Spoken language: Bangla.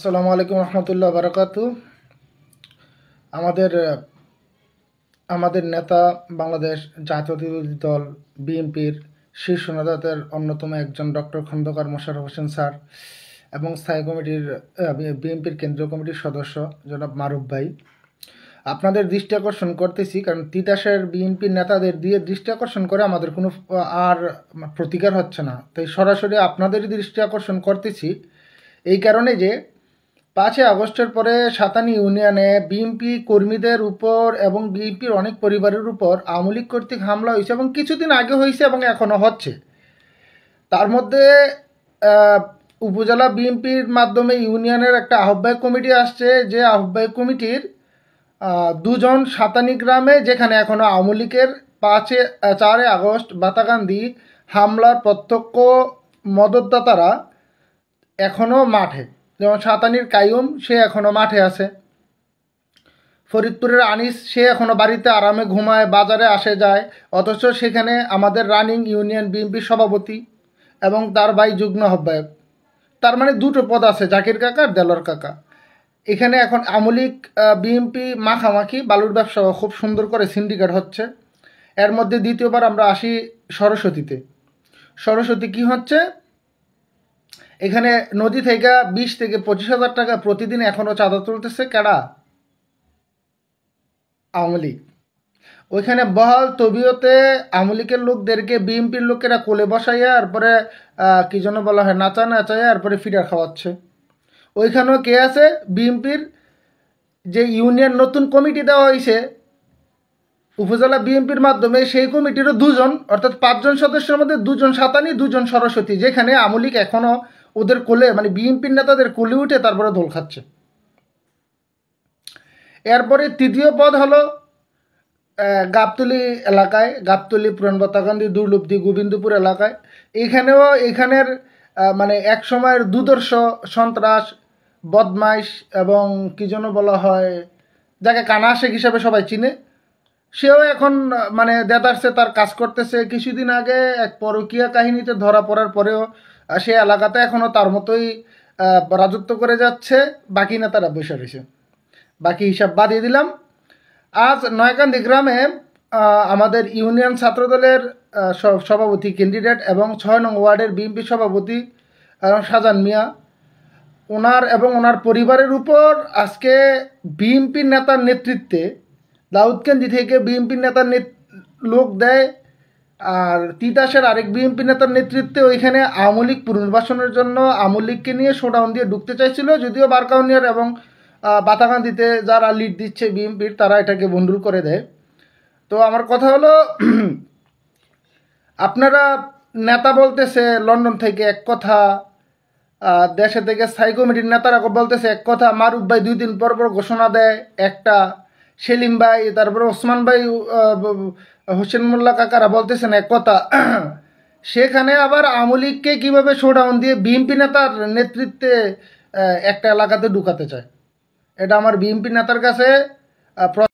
আসসালামু আলাইকুম রহমতুল্লাহ বারাকাতু। আমাদের আমাদের নেতা বাংলাদেশ জাতীয়তাবাদী দল বিএনপির শীর্ষ নেতাদের অন্যতম একজন ডক্টর খন্দকার মোশাররফ হোসেন স্যার এবং স্থায়ী কমিটির বিএনপির কেন্দ্রীয় কমিটির সদস্য জনাব মারুফ ভাই, আপনাদের দৃষ্টি আকর্ষণ করতেছি, কারণ তিতাসের বিএনপির নেতাদের দিয়ে দৃষ্টি আকর্ষণ করে আমাদের কোনো আর প্রতিকার হচ্ছে না। তাই সরাসরি আপনাদেরই দৃষ্টি আকর্ষণ করতেছি এই কারণে যে 5 আগস্টের পরে সাতানি ইউনিয়নে বিএনপি কর্মীদের উপর এবং বিএনপির অনেক পরিবারের উপর আওয়ামী লীগ কর্তৃক হামলা হয়েছে এবং কিছুদিন আগে হয়েছে এবং এখনও হচ্ছে। তার মধ্যে উপজেলা বিএনপির মাধ্যমে ইউনিয়নের একটা আহ্বায়ক কমিটি আসছে, যে আহ্বায়ক কমিটির দুজন সাতানি গ্রামে, যেখানে এখনও আওয়ামী লীগের 4 আগস্ট বাতাকান্দি হামলার প্রত্যক্ষ মদতদাতারা এখনও মাঠে, যেমন সাতানির কাইয়ুম, সে এখনও মাঠে আছে। ফরিদপুরের আনিস, সে এখনও বাড়িতে আরামে ঘুমায়, বাজারে আসে যায়, অথচ সেখানে আমাদের রানিং ইউনিয়ন বিএনপির সভাপতি এবং তার ভাই যুগ্ম আহ্বায়ক। তার মানে দুটো পদ আছে, জাকির কাকা আর দেলোয়ার কাকা। এখানে এখন আওয়ামী লীগ বিএনপি মাখামাখি বালুর ব্যবসা খুব সুন্দর করে সিন্ডিকেট হচ্ছে। এর মধ্যে দ্বিতীয়বার আমরা আসি সরস্বতীতে। সরস্বতী কি হচ্ছে, এখানে নদী থেকে 20 থেকে 25 হাজার টাকা প্রতিদিন এখনও চাঁদা তুলতেছে কারা? আওয়ামী লীগ। ওইখানে বহাল তবিয়তে আওয়ামী লীগের লোকদেরকে বিএনপির লোকেরা কোলে বসাইয়া, তারপরে কি যেন বলা হয়, নাচা নাচাইয়া, তারপরে ফিডার খাওয়াচ্ছে। ওইখানেও কে আছে? বিএনপির যে ইউনিয়ন নতুন কমিটি দেওয়া হয়েছে উপজেলা বিএনপির মাধ্যমে, সেই কমিটিরও দুজন, অর্থাৎ 5 জন সদস্যের মধ্যে 2 জন সাতানি, 2 জন সরস্বতী, যেখানে আওয়ামী লীগ এখনও ওদের কোলে, মানে বিএনপির নেতাদের কোলে উঠে তারপরে দোল খাচ্ছে। এরপরে তৃতীয় পদ হলো গাবতলী এলাকায়, গাবতলী পুরান বাতাকান্দি দুর্লভদি গোবিন্দপুর এলাকায়। এখানের মানে এক সময়ের দুর্ধর্ষ সন্ত্রাস বদমাইশ এবং কি যেন বলা হয়, যাকে কানা শেখ হিসাবে সবাই চিনে, সেও এখন মানে দেদারসে তার কাজ করতেছে। কিছুদিন আগে এক পরকীয়া কাহিনীতে ধরা পড়ার পরেও সে এলাকাতে এখনও তার মতোই রাজত্ব করে যাচ্ছে। বাকি নেতারা বসে রয়েছে। বাকি হিসাব বাদিয়ে দিলাম। আজ নয়াকান্দি গ্রামে আমাদের ইউনিয়ন ছাত্রদলের সভাপতি ক্যান্ডিডেট এবং 6 নং ওয়ার্ডের বিএনপি সভাপতি শাহজাহান মিয়া, ওনার পরিবারের উপর আজকে বিএনপির নেতার নেতৃত্বে দাউদকান্দি থেকে বিএনপির নেতার লোক দেয়, আর তিতাসের আরেক বিএনপি নেতার নেতৃত্বে ওইখানে আওয়ামী লীগ পুনর্বাসনের জন্য আওয়ামী লীগকে নিয়ে শোডাউন দিয়ে ঢুকতে চাইছিল, যদিও বারকাউনিয়ার এবং বাতাকান্দিতে যারা লিড দিচ্ছে বিএনপির, তারা এটাকে বন্ডুল করে দেয়। তো আমার কথা হলো, আপনারা নেতা বলতেছে লন্ডন থেকে এক কথা, দেশে থেকে স্থায়ী কমিটির নেতারা বলতেছে এক কথা, মারুফ ভাই 2 দিন পর পর ঘোষণা দেয় একটা, সেলিম ভাই, তারপরে ওসমান ভাই, হোসেন মোল্লা কাকারা বলতেছেন এক কথা। সেখানে আবার আওয়ামী লীগকে কীভাবে শোডাউন দিয়ে বিএনপি নেতার নেতৃত্বে একটা এলাকাতে ঢুকাতে চায়, এটা আমার বিএনপি নেতার কাছে